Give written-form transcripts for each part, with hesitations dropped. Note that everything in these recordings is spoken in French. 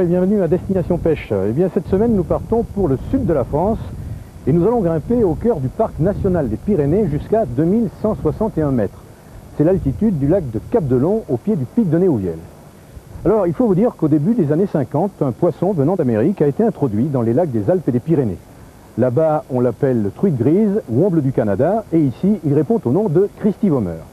et bienvenue à Destination Pêche. Eh bien, cette semaine, nous partons pour le sud de la France et nous allons grimper au cœur du parc national des Pyrénées jusqu'à 2161 mètres. C'est l'altitude du lac de Cap-de-Long au pied du pic de Néouvielle. Alors, il faut vous dire qu'au début des années 50, un poisson venant d'Amérique a été introduit dans les lacs des Alpes et des Pyrénées. Là-bas, on l'appelle truite grise ou omble du Canada et ici, il répond au nom de Christivomeur.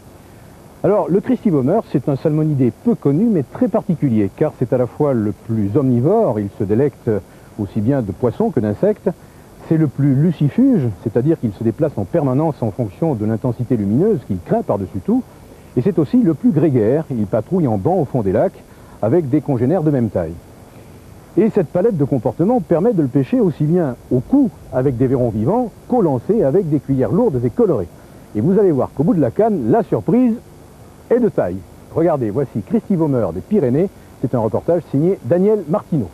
Alors, le Christivomeur, c'est un salmonidé peu connu, mais très particulier, car c'est à la fois le plus omnivore, il se délecte aussi bien de poissons que d'insectes, c'est le plus lucifuge, c'est-à-dire qu'il se déplace en permanence en fonction de l'intensité lumineuse qu'il craint par-dessus tout, et c'est aussi le plus grégaire, il patrouille en banc au fond des lacs, avec des congénères de même taille. Et cette palette de comportements permet de le pêcher aussi bien au cou avec des vairons vivants qu'au lancer avec des cuillères lourdes et colorées. Et vous allez voir qu'au bout de la canne, la surprise est de taille. Regardez, voici Christivomeur des Pyrénées. C'est un reportage signé Daniel Martineau.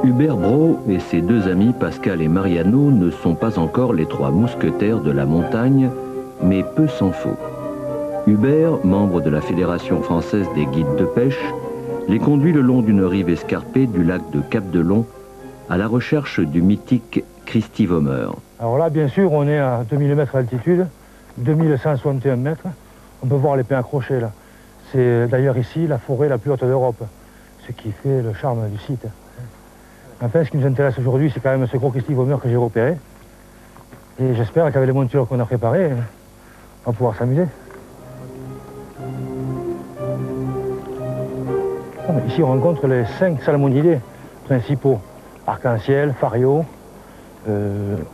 Hubert Brault et ses deux amis Pascal et Mariano ne sont pas encore les trois mousquetaires de la montagne, mais peu s'en faut. Hubert, membre de la Fédération française des guides de pêche, les conduit le long d'une rive escarpée du lac de Cap-de-Long à la recherche du mythique Christivomeur. Alors là, bien sûr, on est à 2000 mètres d'altitude, 2161 mètres. On peut voir les pins accrochés là. C'est d'ailleurs ici la forêt la plus haute d'Europe, ce qui fait le charme du site. Enfin, ce qui nous intéresse aujourd'hui, c'est quand même ce gros Christivomeur que j'ai repéré. Et j'espère qu'avec les montures qu'on a préparées, on va pouvoir s'amuser. Ici, on rencontre les 5 salmonidés principaux. Arc-en-ciel, fario,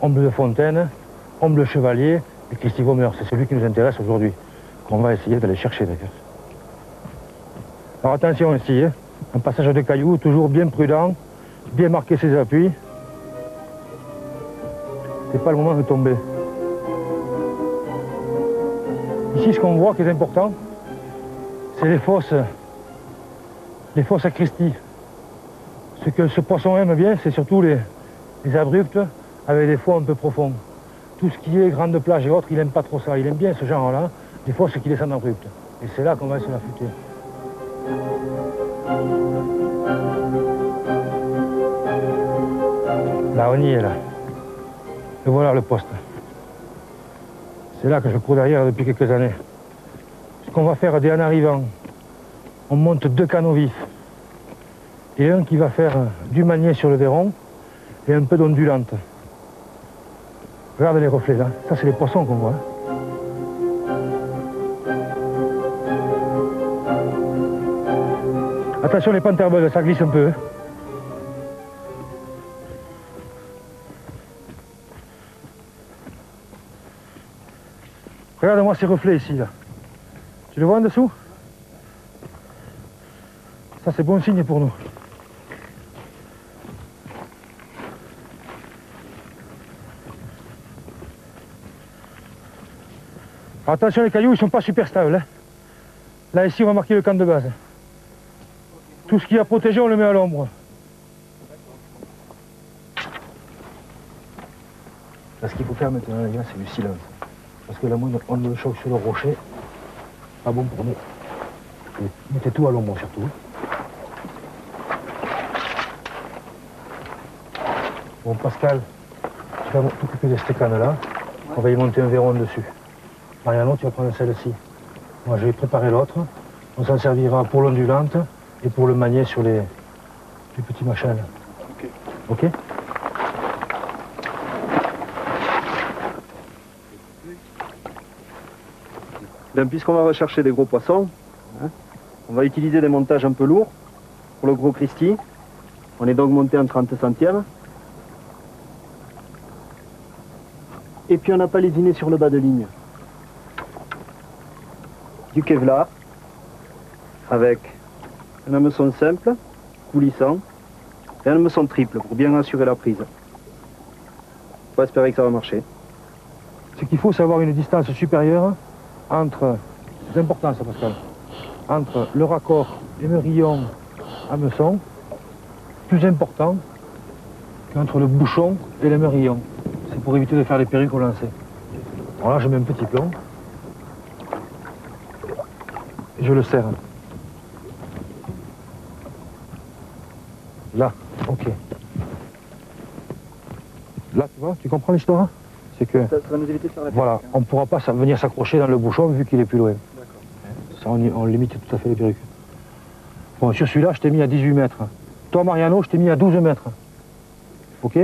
omble de fontaine, omble chevalier et Christivomeur. C'est celui qui nous intéresse aujourd'hui, qu'on va essayer d'aller chercher d'ailleurs. Alors attention ici, un passage de cailloux, toujours bien prudent. Bien marquer ses appuis. C'est pas le moment de tomber. Ici, ce qu'on voit qui est important, c'est les fosses à Christie. Ce que ce poisson aime bien, c'est surtout les abrupts avec des fonds un peu profonds. Tout ce qui est grande plage et autres, il n'aime pas trop ça. Il aime bien ce genre-là, les fosses qui descendent abruptes. Et c'est là qu'on va se l'affûter. Là, on y est, là. Et voilà le poste. C'est là que je cours derrière depuis quelques années. Ce qu'on va faire dès en arrivant, on monte 2 canots vifs. Et un qui va faire du manier sur le verron et un peu d'ondulante. Regardez les reflets, là. Ça, c'est les poissons qu'on voit. Attention les panterbeuses, ça glisse un peu. Regarde-moi ces reflets ici, là. Tu le vois en dessous? Ça, c'est bon signe pour nous. Alors, attention, les cailloux, ils sont pas super stables. Hein. Là, ici, on va marquer le camp de base. Tout ce qui est à protéger, on le met à l'ombre. Là, ce qu'il faut faire maintenant, les gars, c'est du silence. Parce que la moindre onde de choc sur le rocher, pas bon pour nous. Et mettez tout à l'ombre surtout. Bon, Pascal, tu vas t'occuper de cette canne-là. On va y monter un verron dessus. Mariano, tu vas prendre celle-ci. Moi, je vais préparer l'autre. On s'en servira pour l'ondulante et pour le manier sur les petits machins. Ok. Ok. Bien, puisqu'on va rechercher des gros poissons, hein, on va utiliser des montages un peu lourds pour le gros Christie. On est donc monté en 30 centièmes. Et puis on n'a pas lésiné sur le bas de ligne. Du Kevlar. avec un hameçon simple, coulissant, et un hameçon triple pour bien assurer la prise. On va espérer que ça va marcher. Ce qu'il faut, c'est avoir une distance supérieure entre, c'est important ça Pascal, entre le raccord émerillon hameçon, plus important qu'entre le bouchon et l'émerillon. C'est pour éviter de faire des perruques au lancer. Alors là, je mets un petit plomb et je le serre. Là, ok. Là, tu vois, tu comprends l'histoire? C'est que, Ça va nous éviter de faire la voilà, perruque, on ne pourra pas venir s'accrocher dans le bouchon vu qu'il est plus loin. Ça, on limite tout à fait les perruques. Bon, sur celui-là, je t'ai mis à 18 mètres. Toi, Mariano, je t'ai mis à 12 mètres. Ok?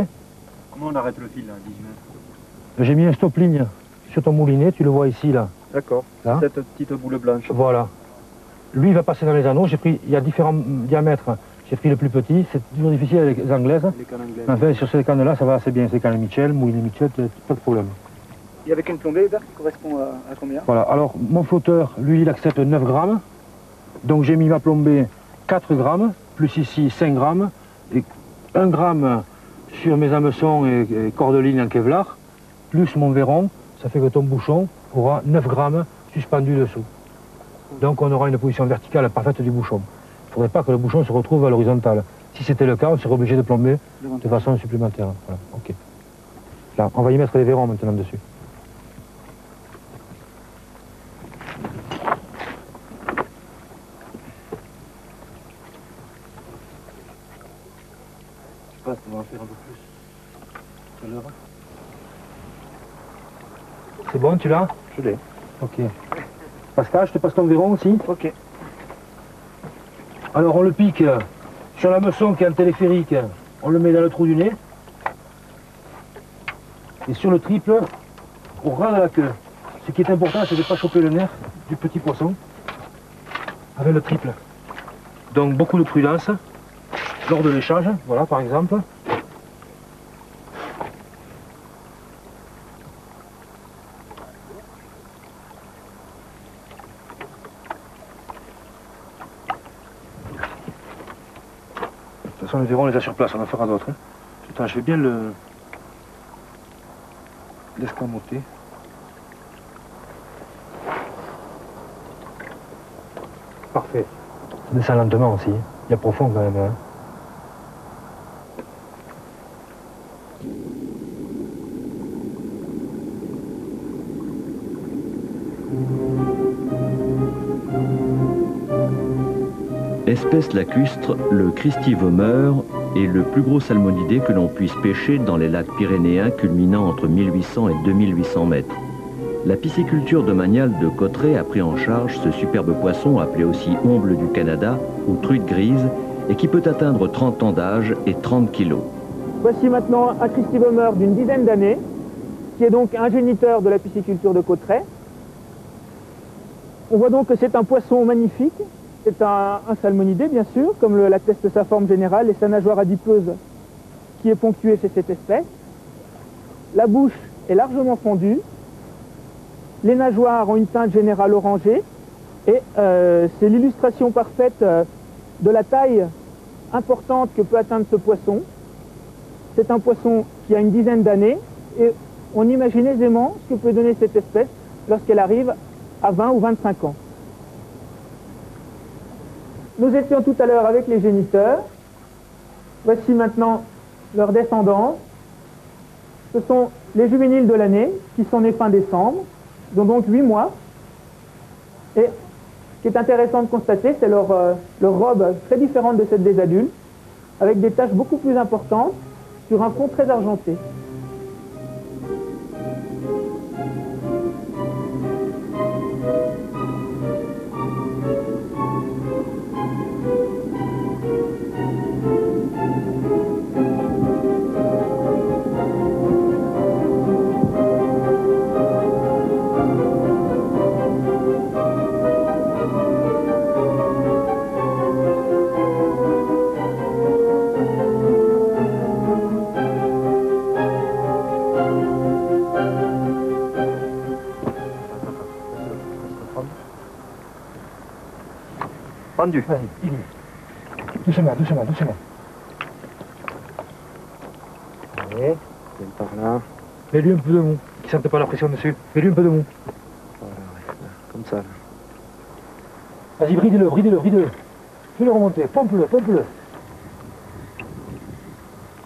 Comment on arrête le fil là, à 18 mètres? J'ai mis un stop ligne sur ton moulinet, tu le vois ici, là. D'accord, Là. cette petite boule blanche. Voilà. Lui, il va passer dans les anneaux. Il y a différents diamètres. J'ai pris le plus petit. C'est toujours difficile avec les anglaises. Les cannes anglaises. Enfin, sur ces cannes-là, ça va assez bien. C'est cannes Mitchell, moulinet Mitchell, pas de problème. Et avec une plombée, Hubert, qui correspond à combien? Voilà. Alors, mon flotteur, lui, il accepte 9 grammes. Donc, j'ai mis ma plombée 4 grammes, plus ici 5 grammes, et 1 gramme sur mes hameçons et cordelines en Kevlar, plus mon verron. Ça fait que ton bouchon aura 9 grammes suspendus dessous. Donc, on aura une position verticale parfaite du bouchon. Il ne faudrait pas que le bouchon se retrouve à l'horizontale. Si c'était le cas, on serait obligé de plomber de façon supplémentaire. Voilà, ok. Là, on va y mettre les verrons maintenant dessus. Je pense qu'on va en faire un peu plus tout à l'heure. C'est bon, tu l'as? Je l'ai. Ok. Pascal, je te passe ton verron aussi. Ok. Alors on le pique sur l'hameçon qui est en téléphérique, on le met dans le trou du nez. Et sur le triple, au ras de la queue. Ce qui est important, c'est de ne pas choper le nerf du petit poisson avec le triple. Donc beaucoup de prudence lors de l'échange, voilà par exemple. De toute façon, les verrons, on les a sur place, on en fera d'autres. Hein. Attends, je vais bien l'escamoter. Parfait. Ça descend lentement aussi. Il y a profond quand même. Hein. Espèce lacustre, le Christi-Vomeur est le plus gros salmonidé que l'on puisse pêcher dans les lacs pyrénéens culminant entre 1800 et 2800 mètres. La pisciculture domaniale de Cauterets a pris en charge ce superbe poisson appelé aussi omble du Canada ou truite grise et qui peut atteindre 30 ans d'âge et 30 kilos. Voici maintenant un Christi-Vomeur d'une dizaine d'années, qui est donc un géniteur de la pisciculture de Cauterets. On voit donc que c'est un poisson magnifique. C'est un salmonidé, bien sûr, comme l'atteste sa forme générale et sa nageoire adipeuse qui est ponctuée chez cette espèce. La bouche est largement fendue. Les nageoires ont une teinte générale orangée. Et c'est l'illustration parfaite de la taille importante que peut atteindre ce poisson. C'est un poisson qui a une dizaine d'années. Et on imagine aisément ce que peut donner cette espèce lorsqu'elle arrive à 20 ou 25 ans. Nous étions tout à l'heure avec les géniteurs. Voici maintenant leur descendance. Ce sont les juvéniles de l'année qui sont nés fin décembre. Ils ont donc 8 mois. Et ce qui est intéressant de constater, c'est leur robe très différente de celle des adultes, avec des taches beaucoup plus importantes sur un fond très argenté. Tendu. Vas-y, doucement, doucement, doucement. Allez. Viens par là. Mets-lui un peu de mou, qu'il ne sente pas la pression dessus. Mets-lui un peu de mou. Voilà, ouais, comme ça. Là. Vas-y, bride-le, bride-le, bride-le. Fais-le remonter, pompe-le, pompe-le.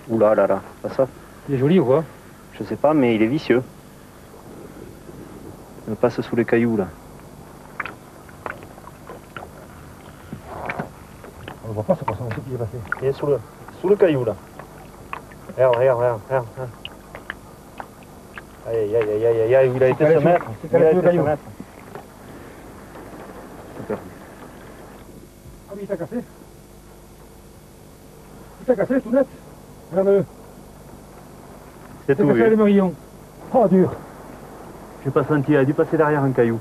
Oula là là, pas ça. Il est joli ou quoi? Je sais pas, mais il est vicieux. Il me passe sous les cailloux là. On ne voit pas ce poisson, on sait qu'il est passé. Il est sous le caillou là. Regarde, regarde, regarde, regarde. Aïe, aïe, aïe, aïe, aïe, aïe, où il a été se mettre. C'est calé sur le caillou. Ah oui, il t'a cassé. Il t'a cassé tout net. Regarde-le. C'est C'est tout cassé les vu. marillons. Oh, dur. J'ai pas senti, il a dû passer derrière un caillou.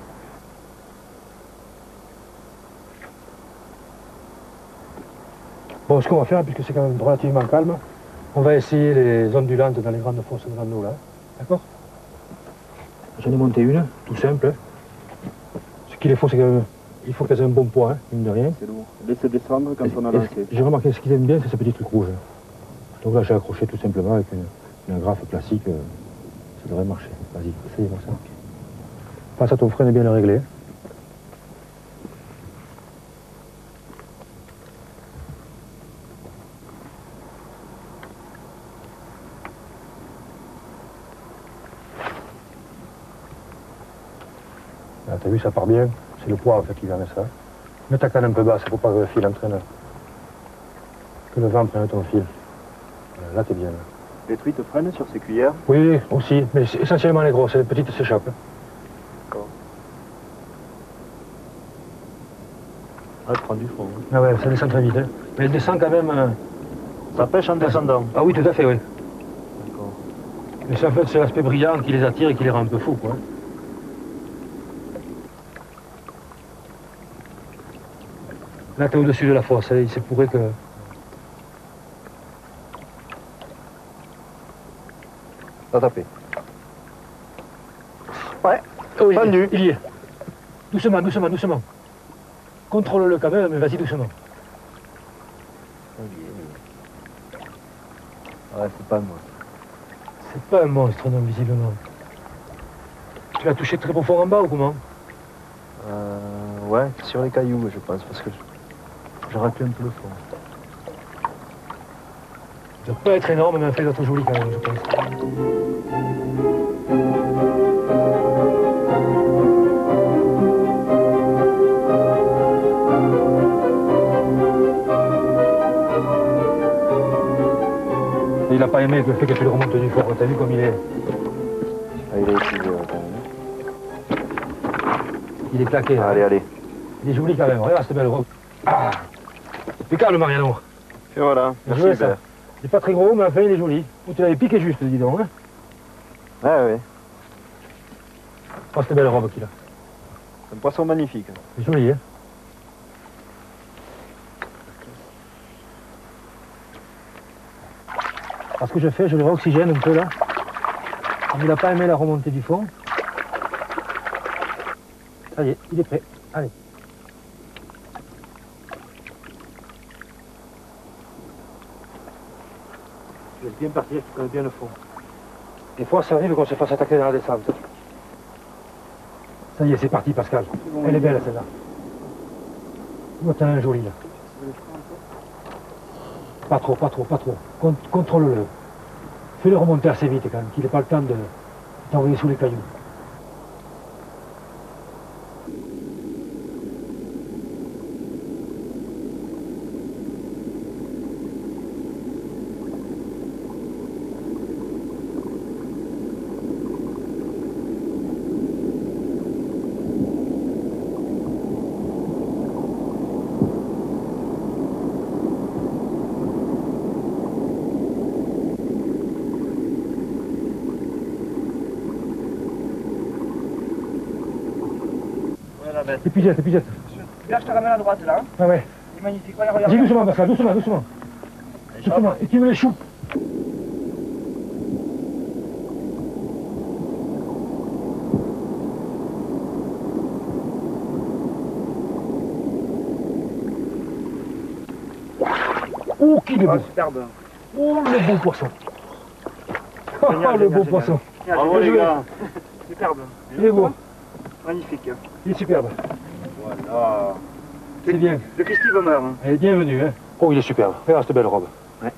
Bon, ce qu'on va faire, puisque c'est quand même relativement calme, on va essayer les ondulantes dans les grandes fosses de l'eau là. D'accord? J'en ai monté une, tout simple. Ce qu'il faut, c'est qu'il faut qu'elles aient un bon poids, hein, mine de rien. C'est lourd. Laissez descendre quand on a Et lancé. j'ai remarqué ce qu'ils aiment bien, c'est ce petit truc rouge. Donc là, j'ai accroché tout simplement avec une agrafe classique. Ça devrait marcher. Vas-y, essayez-moi ça. Passe à ton frein et bien le régler. Là, t'as vu, ça part bien. C'est le poids en fait qui vient avec ça. Mets ta canne un peu basse, il ne faut pas que le fil entraîne. Que le vent prenne ton fil. Voilà, là, t'es bien. Là. Les truites freinent sur ces cuillères. Oui, aussi, mais c'est essentiellement les grosses, les petites s'échappent. D'accord. Ah, elle prend du fond. Hein. Ah ouais, ça descend très vite. Hein. Mais elle descend quand même. Ça pêche en descendant. Ah oui, tout à fait, oui. D'accord. Mais c'est en fait, c'est l'aspect brillant qui les attire et qui les rend un peu fous, quoi. Là, t'es au-dessus de la fosse, hein. Il se pourrait que... T'as tapé. Ouais. Oh, Tendu. Il y est. Doucement, doucement, doucement. Contrôle-le quand même, mais vas-y doucement. Ouais, c'est pas moi. C'est pas un monstre, non, visiblement. Tu l'as touché très profond en bas ou comment? Ouais, sur les cailloux, je pense, parce que je raclé un peu le fond. Ça doit pas être énorme, mais un fait d'être joli quand même, je pense. Il n'a pas aimé le fait que tu le remontes du fort. T'as vu comme il est? Ah, il est épuisé, quand même. Il est claqué. Là. Allez, allez. Il est joli quand même. Regarde cette belle robe. Ah. C'est calme, Mariano. Et voilà, merci Joué, ça. Hubert. Il n'est pas très gros, mais enfin il est joli. Ou tu l'avais piqué juste, dis donc. Hein? Ouais, ouais. Oh, cette belle robe qu'il a. C'est un poisson magnifique. C'est joli, hein? Alors, ce que je fais, je le réoxygène un peu là. Il n'a pas aimé la remontée du fond. Ça y est, il est prêt. Allez. Je vais bien partir, tu connais bien le fond. Des fois, ça arrive qu'on se fasse attaquer dans la descente. Ça y est, c'est parti, Pascal. Elle est belle, celle-là. Oh, t'en as un joli, là. Pas trop, pas trop, pas trop. Contrôle-le. Fais-le remonter assez vite, quand même, qu'il n'ait pas le temps de t'envoyer sous les cailloux. C'est pisette. Là, je te ramène à droite, là. Ah ouais. C'est magnifique. Regarde, Dis doucement, Pascal, doucement, doucement. Doucement. Et tu me les choupes. qu'il est beau. Superbe. Oh, le beau poisson. Génial, Oh, le beau génial, poisson. Bravo les gars. Superbe. Il est beau. Magnifique. Il est superbe. Voilà. C'est bien. Le Christy Vomer. Elle est bienvenue. Hein. Oh, il est superbe. Regarde cette belle robe. Ouais.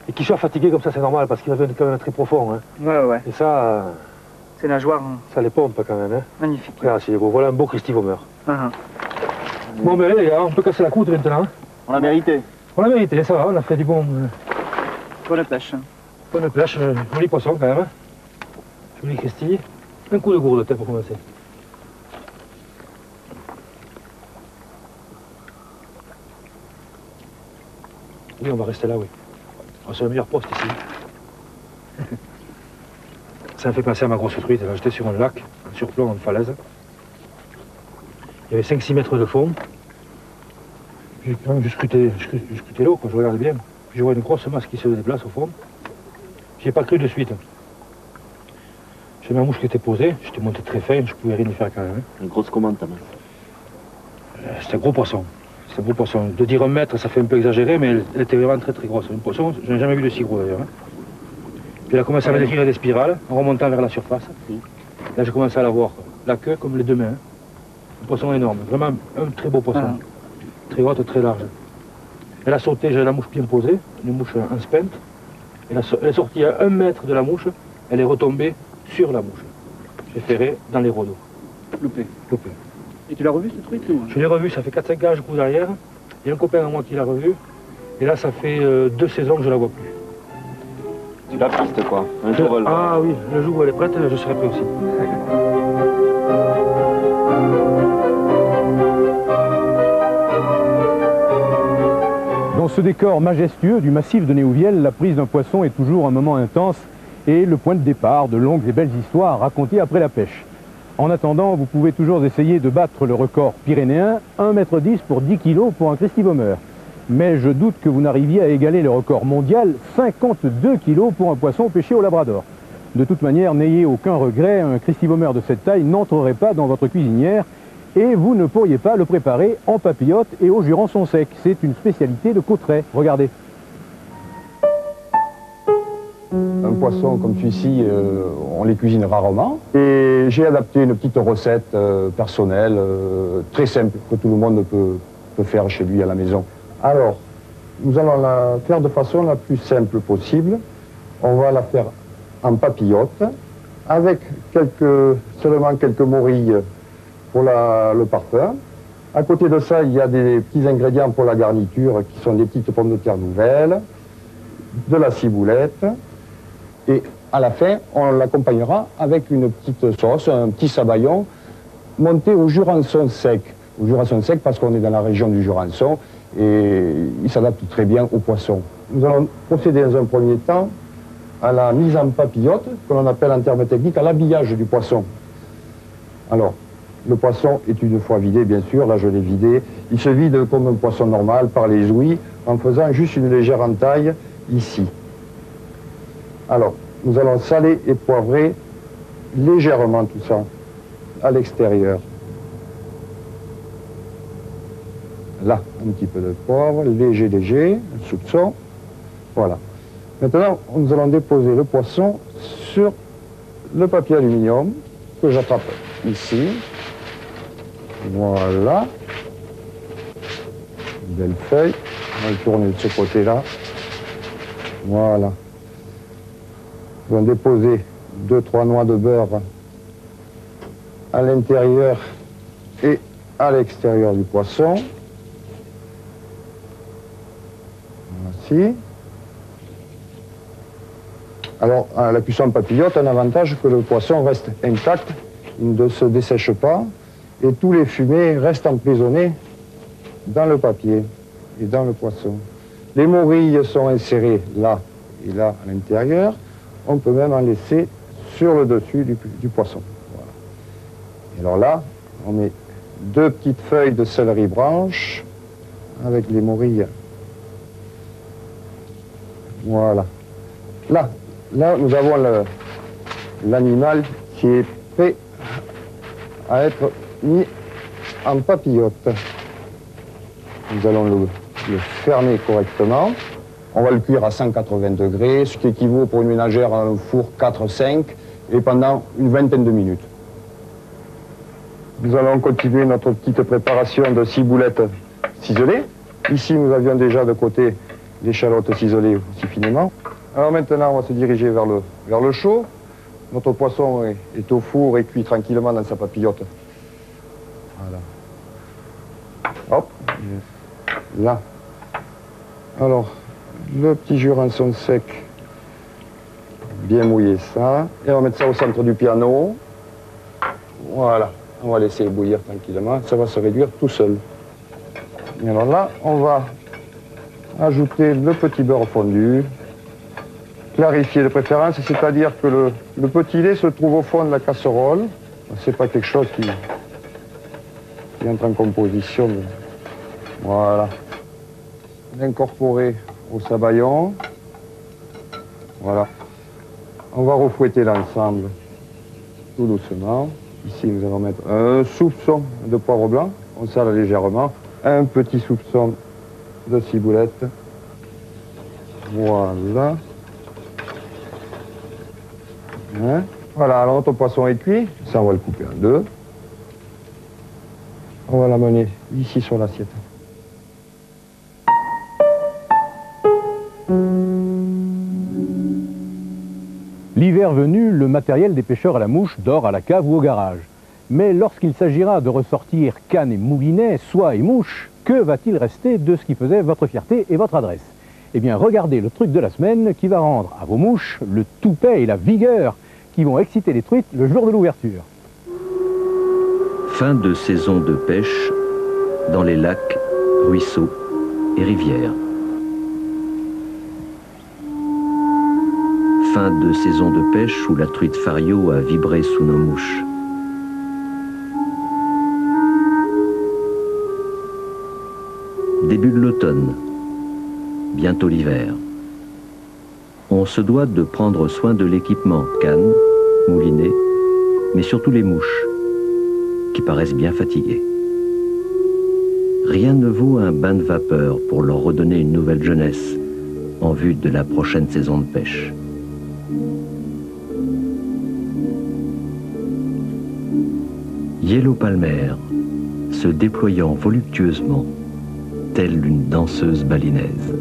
Et qu'il soit fatigué comme ça, c'est normal, parce qu'il avait quand même très profond. Hein. Ouais. Et ça, C'est nageoire. ça les pompe quand même. Hein. Magnifique. Regarde, c'est beau. Voilà un beau Christy Vomer. Ah. Bon, ben les gars, on peut casser la croûte maintenant. Hein. On l'a mérité. On l'a mérité, ça va, on a fait du bon. Bonne pêche. Bonne pêche, joli poisson quand même. Joli Christy. Un coup de gourde pour commencer. Oui, on va rester là, oui. Oh, c'est le meilleur poste ici. Ça me fait penser à ma grosse truite. Là, j'étais sur un lac, un surplomb en falaise. Il y avait 5-6 mètres de fond. Puis quand même, je scrutais l'eau, quoi, je regardais bien. Puis je vois une grosse masse qui se déplace au fond. J'ai pas cru de suite. J'ai ma mouche qui était posée, j'étais monté très fin, je pouvais rien y faire quand même. Une grosse commande, ta main. C'était un gros poisson. C'était un gros poisson. De dire 1 mètre, ça fait un peu exagéré, mais elle était vraiment très grosse. Un poisson, je n'ai jamais vu de si gros d'ailleurs. Hein. Puis elle a commencé à me décrire des spirales, en remontant vers la surface. Là, j'ai commencé à la voir, la queue comme les 2 mains. Un poisson énorme, vraiment un très beau poisson. Très haute, très large. Elle a sauté, j'avais la mouche bien posée, une mouche en spente. Elle est sortie à 1 mètre de la mouche, elle est retombée sur la mouche. J'ai ferré dans les rhodos. Loupé. Loupé. Et tu l'as revu cette truite ou? Je l'ai revu, ça fait 4-5 ans, je cours derrière. Il y a un copain à moi qui l'a revu. Et là, ça fait 2 saisons que je la vois plus. Tu la pistes, quoi. Un jour, Ah oui, le jour où elle est prête, je serai prêt aussi. Dans ce décor majestueux du massif de Néouvielle, la prise d'un poisson est toujours un moment intense et le point de départ de longues et belles histoires racontées après la pêche. En attendant, vous pouvez toujours essayer de battre le record pyrénéen, 1,10 m pour 10 kg pour un Christy Vomer. Mais je doute que vous n'arriviez à égaler le record mondial, 52 kg pour un poisson pêché au Labrador. De toute manière, n'ayez aucun regret, un Christy Vomer de cette taille n'entrerait pas dans votre cuisinière et vous ne pourriez pas le préparer en papillote et au jurançon sec. C'est une spécialité de Cauterets. Regardez. Un poisson comme celui-ci, on les cuisine rarement. Et j'ai adapté une petite recette personnelle, très simple, que tout le monde peut faire chez lui à la maison. Alors, nous allons la faire de façon la plus simple possible. On va la faire en papillote, avec seulement quelques morilles pour le parfum. À côté de ça, il y a des petits ingrédients pour la garniture, qui sont des petites pommes de terre nouvelles, de la ciboulette. Et à la fin, on l'accompagnera avec une petite sauce, un petit sabayon, monté au jurançon sec. Au jurançon sec parce qu'on est dans la région du Jurançon et il s'adapte très bien au poisson. Nous allons procéder dans un premier temps à la mise en papillote, que l'on appelle en termes techniques à l'habillage du poisson. Alors, le poisson est une fois vidé, bien sûr, là je l'ai vidé. Il se vide comme un poisson normal par les ouïes en faisant juste une légère entaille ici. Alors, nous allons saler et poivrer légèrement tout ça à l'extérieur. Là, un petit peu de poivre, léger, un soupçon. Voilà. Maintenant, nous allons déposer le poisson sur le papier aluminium que j'attrape ici. Voilà. Une belle feuille. On va le tourner de ce côté-là. Voilà. Nous allons déposer 2-3 noix de beurre à l'intérieur et à l'extérieur du poisson. Voici. Alors, à la cuisson en papillote, un avantage que le poisson reste intact, il ne se dessèche pas, et tous les fumets restent emprisonnés dans le papier et dans le poisson. Les morilles sont insérées là et là à l'intérieur. On peut même en laisser sur le dessus du poisson. Voilà. Et alors là, on met 2 petites feuilles de céleri branche avec les morilles. Voilà. Là, nous avons l'animal qui est prêt à être mis en papillote. Nous allons le fermer correctement. On va le cuire à 180 degrés, ce qui équivaut pour une ménagère à un four 4-5, et pendant une vingtaine de minutes. Nous allons continuer notre petite préparation de ciboulettes ciselées. Ici, nous avions déjà de côté l'échalote ciselée aussi finement. Alors maintenant, on va se diriger vers le chaud. Notre poisson est au four et cuit tranquillement dans sa papillote. Voilà. Hop, là. Alors, le petit jurançon sec, bien mouiller ça. Et on va mettre ça au centre du piano. Voilà, on va laisser bouillir tranquillement. Ça va se réduire tout seul. Et alors là, on va ajouter le petit beurre fondu. Clarifier de préférence, c'est-à-dire que le petit lait se trouve au fond de la casserole. C'est pas quelque chose qui entre en composition. Mais... Voilà. L'incorporer au sabayon. Voilà. On va refouetter l'ensemble tout doucement. Ici, nous allons mettre un soupçon de poivre blanc. On sale légèrement. Un petit soupçon de ciboulette. Voilà. Hein? Voilà, alors notre poisson est cuit. Ça, on va le couper en deux. On va l'amener ici sur l'assiette. L'hiver venu, le matériel des pêcheurs à la mouche dort à la cave ou au garage. Mais lorsqu'il s'agira de ressortir canne et moulinet, soie et mouche, que va-t-il rester de ce qui faisait votre fierté et votre adresse? Eh bien, regardez le truc de la semaine qui va rendre à vos mouches le toupet et la vigueur qui vont exciter les truites le jour de l'ouverture. Fin de saison de pêche dans les lacs, ruisseaux et rivières. Fin de saison de pêche où la truite fario a vibré sous nos mouches. Début de l'automne, bientôt l'hiver. On se doit de prendre soin de l'équipement, canne, moulinet, mais surtout les mouches, qui paraissent bien fatiguées. Rien ne vaut un bain de vapeur pour leur redonner une nouvelle jeunesse en vue de la prochaine saison de pêche. Yellow Palmer, se déployant voluptueusement, telle une danseuse balinaise.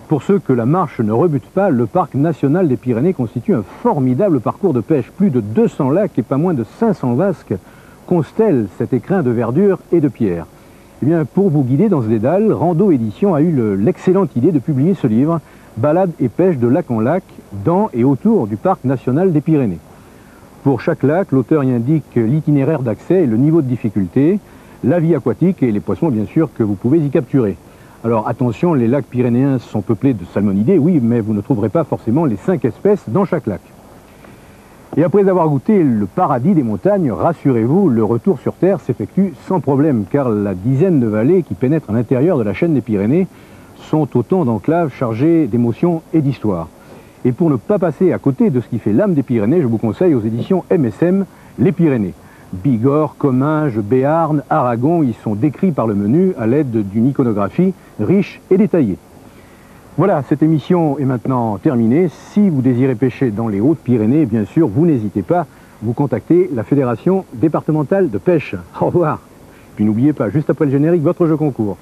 Pour ceux que la marche ne rebute pas, le parc national des Pyrénées constitue un formidable parcours de pêche. Plus de 200 lacs et pas moins de 500 vasques constellent cet écrin de verdure et de pierre. Eh bien, pour vous guider dans ce dédale, Rando Édition a eu l'excellente idée de publier ce livre, Balade et pêche de lac en lac, dans et autour du parc national des Pyrénées. Pour chaque lac, l'auteur y indique l'itinéraire d'accès et le niveau de difficulté, la vie aquatique et les poissons, bien sûr, que vous pouvez y capturer. Alors attention, les lacs pyrénéens sont peuplés de salmonidés, oui, mais vous ne trouverez pas forcément les 5 espèces dans chaque lac. Et après avoir goûté le paradis des montagnes, rassurez-vous, le retour sur Terre s'effectue sans problème, car la dizaine de vallées qui pénètrent à l'intérieur de la chaîne des Pyrénées sont autant d'enclaves chargées d'émotions et d'histoire. Et pour ne pas passer à côté de ce qui fait l'âme des Pyrénées, je vous conseille aux éditions MSM, Les Pyrénées. Bigorre, Comminges, Béarn, Aragon y sont décrits par le menu à l'aide d'une iconographie riche et détaillée. Voilà, cette émission est maintenant terminée. Si vous désirez pêcher dans les Hautes-Pyrénées, bien sûr, vous n'hésitez pas, vous contactez la Fédération départementale de pêche. Au revoir. Puis n'oubliez pas, juste après le générique, votre jeu concours.